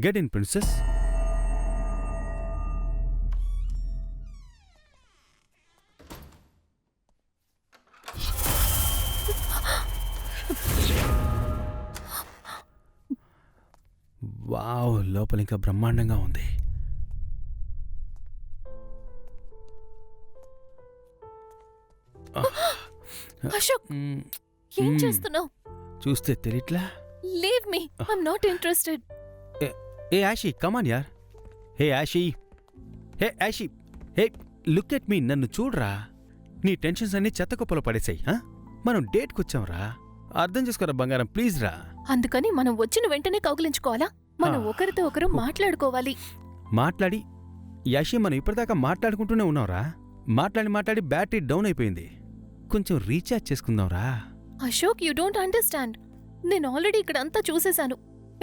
Get in princess. Wow, లోపల ఇంకా బ్రహ్మాండంగా ఉంది. అశోక్, ఏం చేస్తున్నావు? చూస్తే తెలియట్లా. Leave me, I'm not interested. ఏ Yashi, come on. Hey Yashi, hey Yashi, hey look at me. నన్ను చూడరా. నీ టెన్షన్స్ అన్ని చెత్త కుప్పలో పడేసాయి. మనం డేట్కి వచ్చాంరా. అర్థం చేసుకోరా బంగారం, ప్లీజ్ రా. అందుకని మనం వచ్చిన వెంటనే కౌగిలించుకోవాలా? మనం ఒకరితో ఒకరు మాట్లాడుకోవాలి. మాట్లాడి యాషి, మనం ఇప్పటిదాకా మాట్లాడుకుంటూనే ఉన్నావురా. మాట్లాడి బ్యాటరీ డౌన్ అయిపోయింది. కొంచెం రీఛార్జ్ చేసుకుందాంరా. Ashok, you don't understand. నేను ఆల్రెడీ ఇక్కడ అంతా చూసేశాను,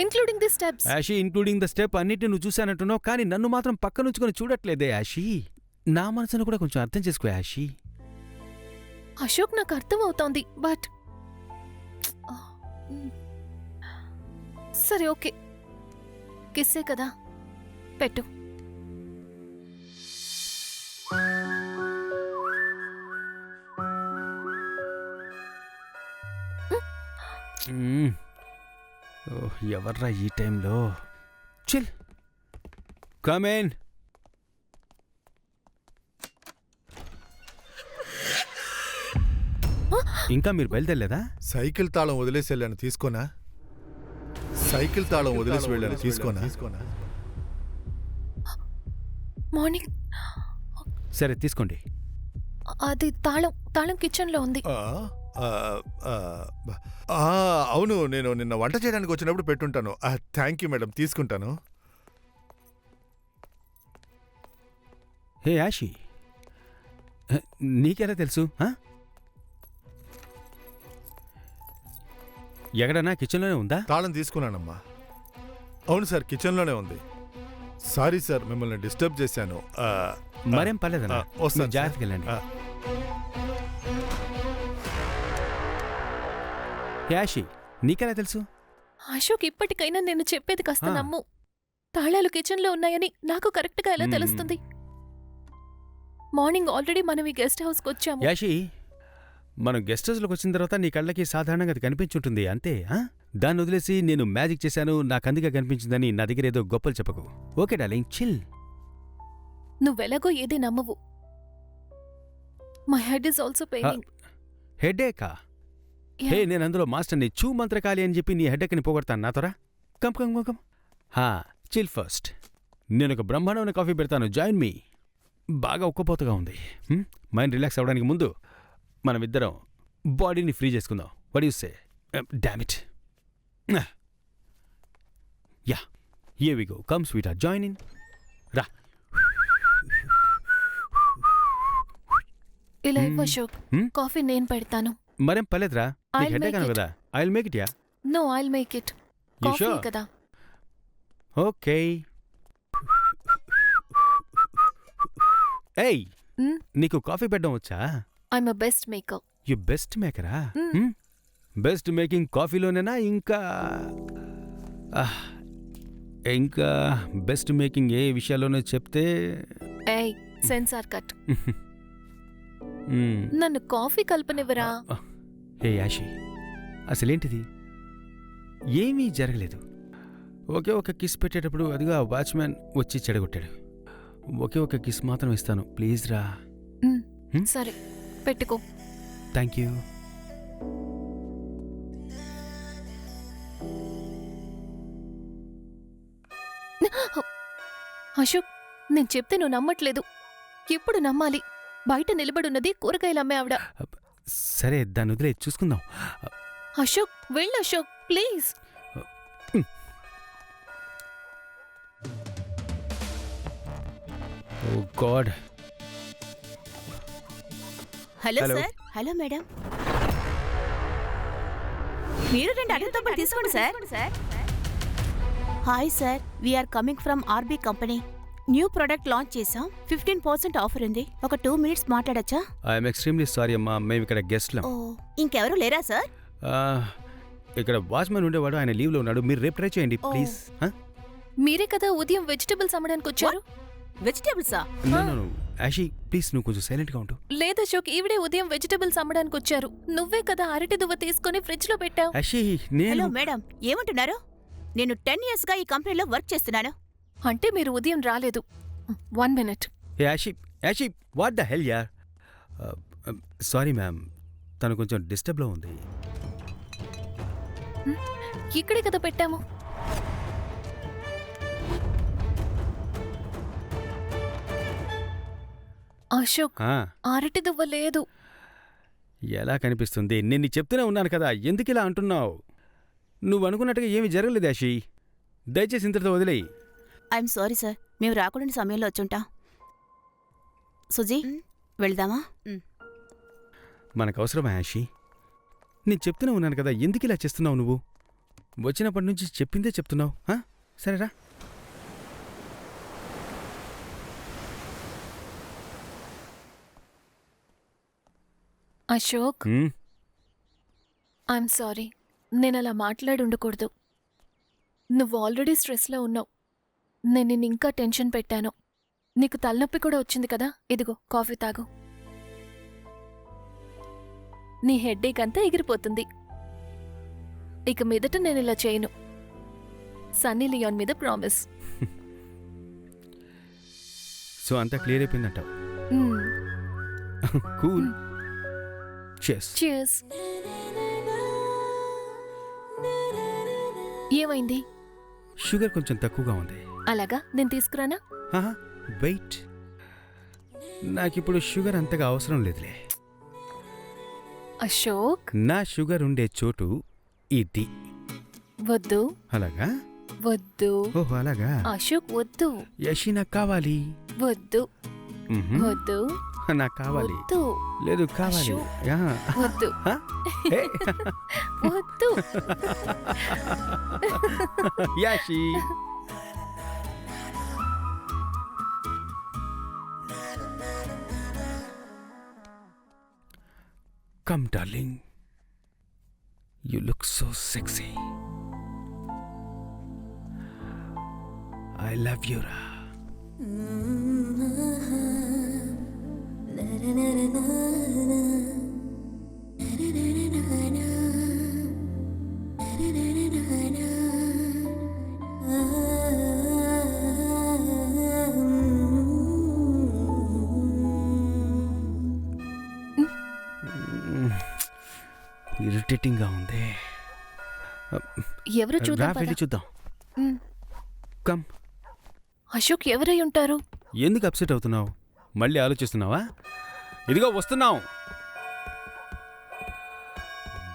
including the steps. Yashi, including the step అన్నిటిని నువ్వు చూశానంటున్నావు, కానీ నన్ను మాత్రం పక్కనుంచుకొని చూడట్లేదే యాషి. నా మనసును కూడా కొంచెం అర్థం చేసుకో యాషి. అశోక్, నాకు అర్థం అవుతోంది, బట్ సరే ఓకే, కిస్సే కదా, పెట్టు. ఎవర్రా ఈ టైంలో? Chill, come on. ఇంకా మీరు బయలుదేరలేదా? సైకిల్ తాళం వదిలేసి వెళ్ళాను, తీసుకోనా? సైకిల్ తాళం వదిలేసి వెళ్ళాను, తీసుకోనా? మార్నింగ్. సరే తీసుకోండి. అది తాళం కిచెన్ లో ఉంది. అవును, నేను నిన్న వంట చేయడానికి వచ్చినప్పుడు పెట్టుంటాను. థ్యాంక్ యూ మేడం, తీసుకుంటాను. హే యాషి, నీకెలా తెలుసు? ఎక్కడన్నా కిచెన్లోనే ఉందా? తాళం తీసుకున్నానమ్మా. అవును సార్, కిచెన్లోనే ఉంది. సారీ సార్, మిమ్మల్ని డిస్టర్బ్ చేశాను. మరేం పర్లేదన్నా, వస్తాను, జాగ్రత్తగా వెళ్ళండి. యాషి, నీకెలా తెలుసు? అశోక్, ఇప్పటికైనా నేను చెప్పేది కాస్త నమ్ము. తాళాలు కిచెన్ లో ఉన్నాయని నాకు కరెక్ట్ గా ఎలా తెలుస్తుంది? మార్నింగ్ ఆల్రెడీ మనం ఈ గెస్ట్ హౌస్ కి వచ్చాము. యాషి, మనం గెస్ట్ హౌస్లోకి వచ్చిన తర్వాత నీ కళ్ళకి సాధారణంగా అది కనిపించుంటుంది అంతే. దాన్ని వదిలేసి నేను మ్యాజిక్ చేశాను, నాకు అందుకే కనిపించిందని నా దగ్గర ఏదో గొప్పలు చెప్పకు. Okay darling, chill. నువ్వెలాగో ఏది నమ్మవు. My head is also paining. హెడేకా? హే, నేను అందులో మాస్టర్ని, చూ మంత్రకాళి అని చెప్పి నీ హెడేక్ని పోగొడతాను నాతోరా. Come come come come. Chill first. నేను ఒక బ్రహ్మాండమైన కాఫీ పెడతాను, జాయిన్ మీ. బాగా ఉక్కపోతగా ఉంది. మైండ్ రిలాక్స్ అవ్వడానికి ముందు మనమిద్దరం బాడీని ఫ్రీ చేసుకుందాం. What you say? Damn it. Yeah, here we go. Come sweet, join in. రా. ఇలా ఇవ్వు అశోక్, కాఫీ నేను పెడతాను. మరేం పర్లేదురా, నీకు హెడేక్ అను కదా. I will make it. Yeah, no, I will make it. Coffee కదా. ఓకే. ఏయ్, నీకు కాఫీ పెట్టడం వచ్చా? I'm a best maker. You best మేకరా? బెస్ట్ మేకింగ్ కాఫీలోనేనా? ఇంకా బెస్ట్ మేకింగ్ ఏ విషయాల్లోనే చెప్తే. ఏయ్, సెన్సార్ కట్. నన్ను కాఫీ కల్పనివ్వరా? హే యాషి, అసలేంటిది? ఏమీ జరగలేదు. ఒకే ఒక కిస్ పెట్టేటప్పుడు అదిగా వాచ్మ్యాన్ వచ్చి చెడగొట్టాడు. ఒకే ఒక కిస్ మాత్రం ఇస్తాను, ప్లీజ్ రా. సరే, పెట్టుకో. Thank you. అశోక్, నేను చెప్తే నువ్వు నమ్మట్లేదు. ఎప్పుడు నమ్మాలి? బయట నిలబడున్నది కూరగాయలు అమ్మే ఆవిడ. సరే, దాన్ని వదిలే, చూసుకుందాం. అశోక్, వెళ్ళు Ashok, please. Oh God. Hello sir. Hello madam. మీరు రెండు అడ్డంతో పాటు తీసుకోండి sir. Hi sir, we're coming from RB company. New product launch చేసాం. 15% ఆఫర్ ఉంది. ఒక 2 minutes మాట్లాడచ్చా? ఐఎమ్ ఎక్స్ట్రీమ్లీ సారీ అమ్మా, మేము ఇక్కడ గెస్ట్లం. ఇంకెవరు లేరా సార్? ఇక్కడ వాచ్మెన్ ఉండేవాడు, ఆయన లీవ్లో ఉన్నాడు. మీరు రేపు ట్రై చేయండి ప్లీజ్. మీరే కదా ఉదయం వెజిటబుల్స్ అమ్మడానికి వచ్చారు. వెజిటేబుల్సా? యాషి ప్లీజ్ నువ్వు కొంచెం సైలెంట్గా ఉండు. లేదా అశోక్, ఈవిడే ఉదయం వెజిటబుల్స్ అమ్మడానికి వచ్చారు. నువ్వే కదా అరటి దువ్వ తీసుకొని ఫ్రిడ్జ్ లో పెట్టావు. యాషి హలో నేను మేడం, ఏమంటున్నారు? నేను 10 years గా ఈ కంపెనీలో వర్క్ చేస్తున్నాను. అంటే మీరు ఉదయం రాలేదు. 1 minute. Yashi Yashi what the hell యార్. సారీ మ్యామ్, తను కొంచెం డిస్టర్బ్లో ఉంది. ఇక్కడే కదా పెట్టాము. అశోక్, ఆ, అరటి దువ్వ లేదు. ఎలా కనిపిస్తుంది? నేను నీకు చెప్తూనే ఉన్నాను కదా, ఎందుకు ఇలా అంటున్నావు? నువ్వు అనుకున్నట్టుగా ఏమీ జరగలేదు యాషి. దయచేసి ఇంతటితో వదిలేయి. ఐఎమ్ సారీ సార్, మేము రాకూడని సమయంలో వచ్చుంటాం. సుజీ, వెళ్దామా? మనకు అవసరమా యాషి? నేను చెప్తూనే ఉన్నాను కదా, ఎందుకు ఇలా చేస్తున్నావు నువ్వు? వచ్చినప్పటి నుంచి చెప్పిందే చెప్తున్నావు. సరేరా. Ashok, I'm sorry. నేను అలా మాట్లాడి ఉండకూడదు. నువ్వు ఆల్రెడీ స్ట్రెస్లో ఉన్నావు. నేను నిన్ను ఇంకా టెన్షన్ పెట్టాను. నీకు తలనొప్పి కూడా వచ్చింది కదా, ఇదిగో కాఫీ తాగు. నీ హెడ్ఏక్ అంతా ఎగిరిపోతుంది. ఇక మీదట నేను ఇలా చేయను. సన్నీ లియోన్ మీద ప్రామిస్. సో అంతా క్లియర్ అయిపోయిందంటావు? కూల్. Cheers. Cheers. ఏమైంది? షుగర్ కొంచెం తక్కువగా ఉంది. అలాగా, నేను తీసుకురానా? వెయిట్, నాకిప్పుడు షుగర్ అంతగా అవసరం లేదులే. అశోక్, నా షుగర్ ఉండే చోటు ఇది. వద్దు. అలాగా? వద్దు. ఓహో అలాగా? అశోక్ వద్దు. యషి నాకు కావాలి. వద్దు. మ్హూ. వద్దు. నాకు కావాలి. వద్దు. లేదు కావాలి. అశోక్. యా. వద్దు. హ? ఏ? వద్దు. Yashi. Come, darling. You look so sexy. I love you, Ra. Irritating గా ఉంది. ఎవరు రా చూద్దాం వెళ్ళి పద. చూద్దాం. మ్. కమ్. అశోక్ ఎవరై ఉంటారు? ఎందుకు అప్సెట్ అవుతున్నావు? మళ్ళీ ఆలోచిస్తున్నావా? ఇదిగో వస్తున్నాం.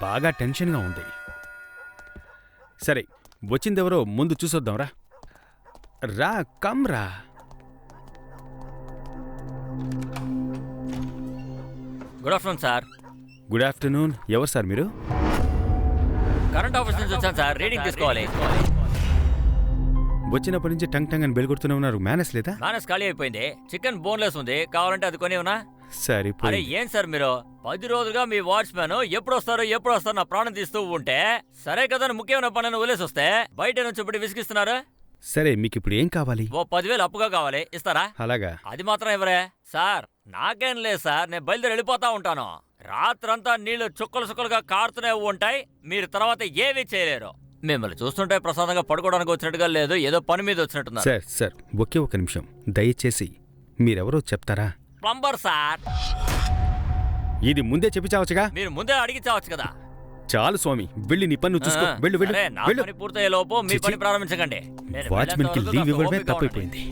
బాగా టెన్షన్గా ఉంది. సరే, వచ్చిందెవరో ముందు చూసొద్దాం రా. రా, కమ్ రా. Good afternoon sir. Good afternoon. ఎవరు సార్ మీరు? కరెంట్ ఆఫీస్ నుంచి వచ్చాను సార్, రీడింగ్ తీసుకోవాలి. వచ్చినప్పటి నుంచి టంగ్ టంగ్ అని బెల్కొడుతూనే ఉన్నారు. మేనస్ లేదా? మేనస్ ఖాళీ అయిపోయింది. చికెన్ బోన్లెస్ ఉంది, కావాలంటే అది కొని ఉన్నా. అరే సరిపోయి. ఏం సార్ మీరు 10 రోజులుగా మీ వాచ్మ్యాన్ ఎప్పుడు వస్తారో నా ప్రాణం తీస్తూ ఉంటే సరే కదా ముఖ్యమైన పనులను వదిలేసి వస్తే బయట నుంచి ఇప్పుడు విసిగిస్తున్నారు. సరే, మీకు ఇప్పుడు ఏం కావాలి? ఓ 10,000 అప్పుగా కావాలి, ఇస్తారా? అలాగా? అది మాత్రం ఎవరే సార్? నాకేం లేదు సార్, నేను బయలుదేరి వెళ్ళిపోతా ఉంటాను. రాత్రంతా నీళ్లు చుక్కలు చుక్కలుగా కారుతూనే ఉంటాయి, మీరు తర్వాత ఏమీ చేయలేరు. మిమ్మల్ని చూస్తుంటే ప్రసాదంగా పడుకోవడానికి వచ్చినట్టుగా లేదు, ఏదో పని మీద వచ్చినట్టున్నారు. సార్ సార్, ఒకే ఒక నిమిషం దయచేసి మీరెవరో చెప్తారా? Plumber sir. ఇది ముందే చెప్పి చావచ్చుగా? మీరు ముందే అడిగి చావచ్చు కదా. చాలు స్వామి, వెళ్ళి నీ పన్ను చూసుకో. వెళ్ళు వెళ్ళు సరే, నా వెళ్ళు. పని పూర్తయ్యే లోపు మీ చిచి. పని ప్రారంభించకండి. నేను వాచ్మెన్కి వెళ్ళేంత వరకు లీవ్ కాస్త ఇవ్వడమే ఓపికగా ఉండండి. తప్పైపోయింది.